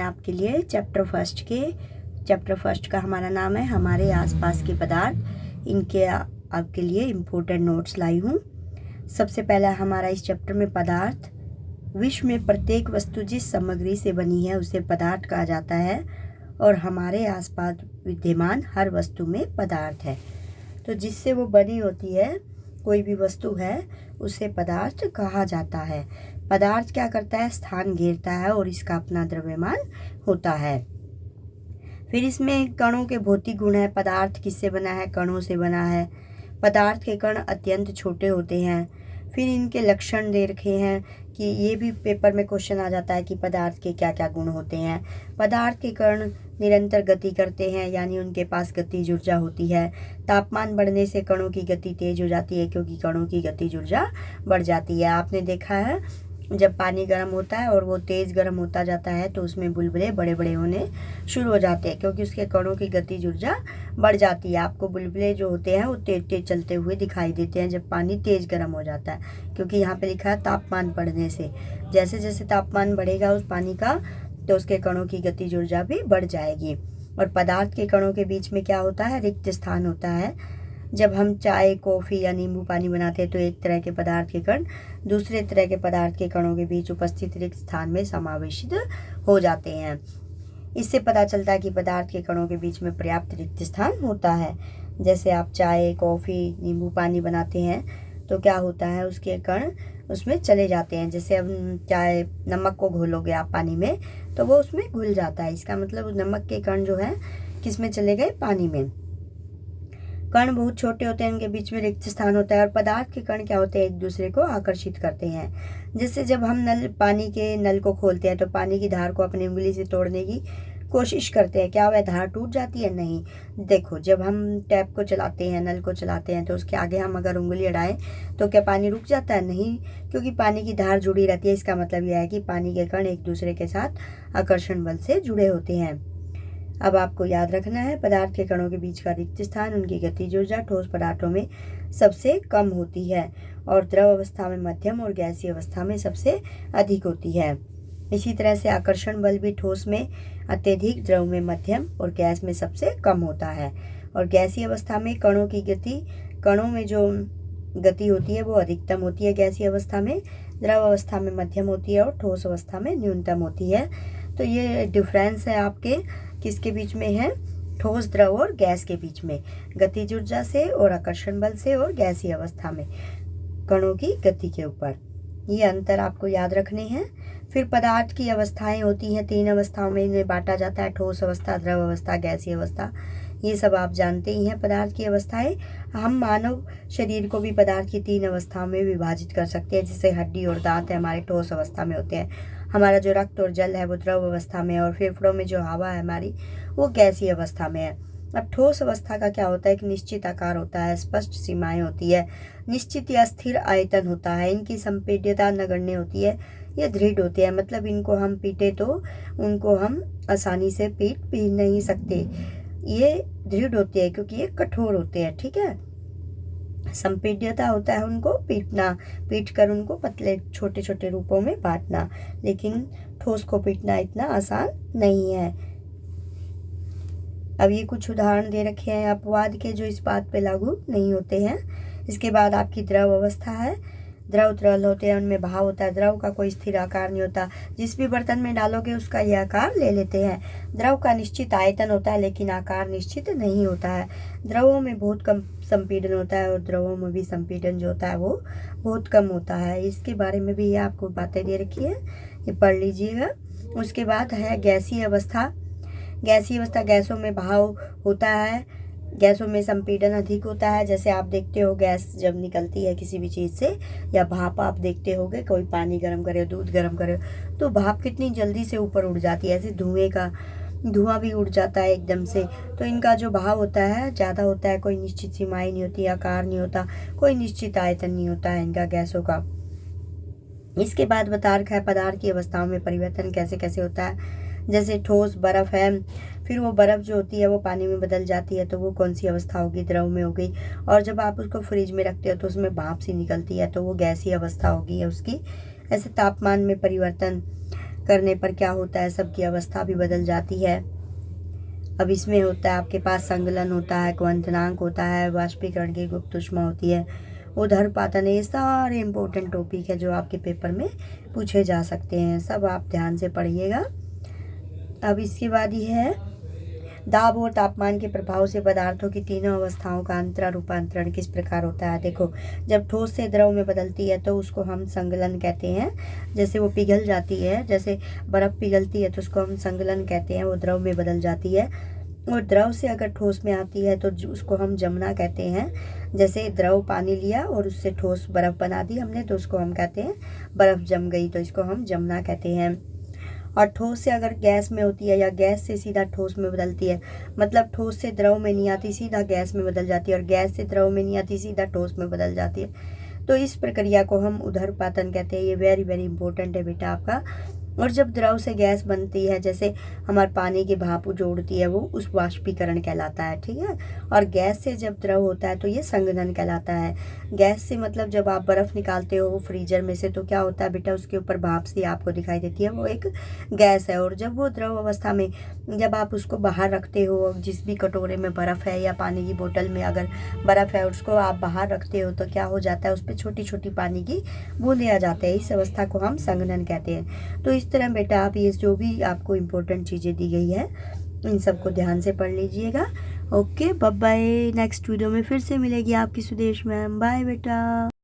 आपके लिए chapter first का हमारा नाम है हमारे आसपास के पदार्थ। इनके आपके लिए इम्पोर्टेंट नोट्स लाई हूँ। सबसे पहला हमारा इस चैप्टर में पदार्थ। विश्व में प्रत्येक वस्तु जिस सामग्री से बनी है उसे पदार्थ कहा जाता है और हमारे आसपास विद्यमान हर वस्तु में पदार्थ है। तो जिससे वो बनी होती है कोई भी वस्तु है उसे पदार्थ कहा जाता है। पदार्थ क्या करता है? स्थान घेरता है और इसका अपना द्रव्यमान होता है। फिर इसमें कणों के भौतिक गुण है। पदार्थ किससे बना है? कणों से बना है। पदार्थ के कण अत्यंत छोटे होते हैं। फिर इनके लक्षण दे रखे हैं कि ये भी पेपर में क्वेश्चन आ जाता है कि पदार्थ के क्या क्या गुण होते हैं। पदार्थ के कण निरंतर गति करते हैं, यानी उनके पास गतिज ऊर्जा होती है। तापमान बढ़ने से कणों की गति तेज हो जाती है क्योंकि कणों की गतिज ऊर्जा बढ़ जाती है। आपने देखा है जब पानी गर्म होता है और वो तेज़ गर्म होता जाता है तो उसमें बुलबुले बड़े बड़े होने शुरू हो जाते हैं क्योंकि उसके कणों की गतिज ऊर्जा बढ़ जाती है। आपको बुलबुले जो होते हैं वो तेज तेज चलते हुए दिखाई देते हैं जब पानी तेज़ गर्म हो जाता है, क्योंकि यहाँ पे लिखा है तापमान बढ़ने से। जैसे जैसे तापमान बढ़ेगा उस पानी का तो उसके कणों की गतिज ऊर्जा भी बढ़ जाएगी। और पदार्थ के कणों के बीच में क्या होता है? रिक्त स्थान होता है। जब हम चाय, कॉफ़ी या नींबू पानी बनाते हैं तो एक तरह के पदार्थ के कण दूसरे तरह के पदार्थ के कणों के बीच उपस्थित रिक्त स्थान में समावेशित हो जाते हैं। इससे पता चलता है कि पदार्थ के कणों के बीच में पर्याप्त रिक्त स्थान होता है। जैसे आप चाय, कॉफ़ी, नींबू पानी बनाते हैं तो क्या होता है? उसके कण उसमें चले जाते हैं। जैसे अब चाय, नमक को घोलोगे आप पानी में तो वो उसमें घुल जाता है। इसका मतलब नमक के कण जो है किस में चले गए? पानी में। कण बहुत छोटे होते हैं, उनके बीच में रिक्त स्थान होता है। और पदार्थ के कण क्या होते हैं? एक दूसरे को आकर्षित करते हैं। जैसे जब हम पानी के नल को खोलते हैं तो पानी की धार को अपनी उंगली से तोड़ने की कोशिश करते हैं। क्या वह धार टूट जाती है? नहीं। देखो, जब हम टैप को चलाते हैं, नल को चलाते हैं तो उसके आगे हम अगर उंगली अड़ाएं तो क्या पानी रुक जाता है? नहीं, क्योंकि पानी की धार जुड़ी रहती है। इसका मतलब यह है कि पानी के कण एक दूसरे के साथ आकर्षण बल से जुड़े होते हैं। अब आपको याद रखना है पदार्थ के कणों के बीच का रिक्त स्थान, उनकी गतिज ऊर्जा ठोस पदार्थों में सबसे कम होती है और द्रव अवस्था में मध्यम और गैसीय अवस्था में सबसे अधिक होती है। इसी तरह से आकर्षण बल भी ठोस में अत्यधिक, द्रव में मध्यम और गैस में सबसे कम होता है। और गैसीय अवस्था में कणों में जो गति होती है वो अधिकतम होती है गैसीय अवस्था में, द्रव अवस्था में मध्यम होती है और ठोस अवस्था में न्यूनतम होती है। तो ये डिफरेंस है आपके किसके बीच में है? ठोस, द्रव और गैस के बीच में, गतिज ऊर्जा से और आकर्षण बल से और गैसीय अवस्था में कणों की गति के ऊपर। ये अंतर आपको याद रखने हैं। फिर पदार्थ की अवस्थाएं होती हैं, 3 अवस्थाओं में इन्हें बांटा जाता है: ठोस अवस्था, द्रव अवस्था, गैसीय अवस्था। ये सब आप जानते ही हैं पदार्थ की अवस्थाएं। हम मानव शरीर को भी पदार्थ की 3 अवस्थाओं में विभाजित कर सकते हैं। जैसे हड्डी और दांत है हमारे ठोस अवस्था में होते हैं, हमारा जो रक्त और जल है वो द्रव अवस्था में है, और फेफड़ों में जो हवा है हमारी वो गैसीय अवस्था में है। अब ठोस अवस्था का क्या होता है? एक निश्चित आकार होता है, स्पष्ट सीमाएं होती है, निश्चित या स्थिर आयतन होता है, इनकी संपीड्यता नगण्य होती है, ये दृढ़ होते हैं। मतलब इनको हम पीटे तो उनको हम आसानी से पीट भी नहीं सकते। ये दृढ़ होते हैं क्योंकि ये कठोर होते हैं। ठीक है, संपीड्यता होता है उनको पीटना, पीट कर उनको पतले छोटे छोटे रूपों में बांटना, लेकिन ठोस को पीटना इतना आसान नहीं है। अब ये कुछ उदाहरण दे रखे हैं अपवाद के जो इस बात पे लागू नहीं होते हैं। इसके बाद आपकी द्रव अवस्था है। द्रव तरल होते हैं, उनमें भाव होता है। द्रव का कोई स्थिर आकार नहीं होता, जिस भी बर्तन में डालोगे उसका यह आकार ले लेते हैं। द्रव का निश्चित आयतन होता है लेकिन आकार निश्चित नहीं होता है। द्रवों में बहुत कम संपीड़न होता है और द्रवों में भी संपीड़न जो होता है वो बहुत कम होता है। इसके बारे में भी ये आपको बातें दे रखी है, ये पढ़ लीजिएगा। उसके बाद है गैसीय अवस्था। गैसीय अवस्था, गैसों में भाव होता है, गैसों में संपीड़न अधिक होता है। जैसे आप देखते हो गैस जब निकलती है किसी भी चीज़ से, या भाप आप देखते होगे, कोई पानी गर्म करे, दूध गर्म करे तो भाप कितनी जल्दी से ऊपर उड़ जाती है। ऐसे धुआं भी उड़ जाता है एकदम से। तो इनका जो भाव होता है ज़्यादा होता है, कोई निश्चित सीमाएं नहीं होती, आकार नहीं होता, कोई निश्चित आयतन नहीं होता है इनका गैसों का। इसके बाद बता रखा है पदार्थ की अवस्थाओं में परिवर्तन कैसे कैसे होता है। जैसे ठोस बर्फ है, फिर वो बर्फ़ जो होती है वो पानी में बदल जाती है तो वो कौन सी अवस्था होगी? द्रव में होगी। और जब आप उसको फ्रिज में रखते हो तो उसमें भाप सी निकलती है तो वो गैसीय अवस्था होगी उसकी। ऐसे तापमान में परिवर्तन, करने पर क्या होता है, सबकी अवस्था भी बदल जाती है। अब इसमें होता है आपके पास संगलन होता है, क्वंथनांक होता है, वाष्पीकरण की गुप्त ऊष्मा होती है, उदरपातन, ये सारे इम्पोर्टेंट टॉपिक है जो आपके पेपर में पूछे जा सकते हैं। सब आप ध्यान से पढ़िएगा। अब इसके बाद ये है दाब और तापमान के प्रभाव से पदार्थों की तीनों अवस्थाओं का अंतरा रूपांतरण किस प्रकार होता है। देखो, जब ठोस से द्रव में बदलती है तो उसको हम संगलन कहते हैं। जैसे वो पिघल जाती है, जैसे बर्फ़ पिघलती है तो उसको हम संगलन कहते हैं, वो द्रव में बदल जाती है। और द्रव से अगर ठोस में आती है तो उसको हम जमना कहते हैं। जैसे द्रव पानी लिया और उससे ठोस बर्फ़ बना दी हमने तो उसको हम कहते हैं बर्फ़ जम गई, तो इसको हम जमना कहते हैं। और ठोस से अगर गैस में होती है या गैस से सीधा ठोस में बदलती है, मतलब ठोस से द्रव में नहीं आती, सीधा गैस में बदल जाती है, और गैस से द्रव में नहीं आती, सीधा ठोस में बदल जाती है, तो इस प्रक्रिया को हम उदरपातन कहते हैं। ये वेरी वेरी इंपॉर्टेंट है बेटा आपका। और जब द्रव से गैस बनती है, जैसे हमारे पानी की भाप जोड़ती है, वो उस वाष्पीकरण कहलाता है, ठीक है। और गैस से जब द्रव होता है तो ये संघनन कहलाता है। गैस से मतलब जब आप बर्फ़ निकालते हो फ्रीजर में से तो क्या होता है बेटा, उसके ऊपर भाप सी आपको दिखाई देती है, वो एक गैस है। और जब वो द्रव अवस्था में जब आप उसको बाहर रखते हो, जिस भी कटोरे में बर्फ़ है या पानी की बोतल में अगर बर्फ़ है, उसको आप बाहर रखते हो तो क्या हो जाता है, उस पर छोटी छोटी पानी की बूंदें आ जाते हैं। इस अवस्था को हम संघनन कहते हैं। तो इस तरह बेटा आप ये जो भी आपको इम्पोर्टेंट चीज़ें दी गई है इन सबको ध्यान से पढ़ लीजिएगा। Okay, bye bye. Next video में फिर से मिलेगी आपकी सुदेश मैम। बाय बेटा।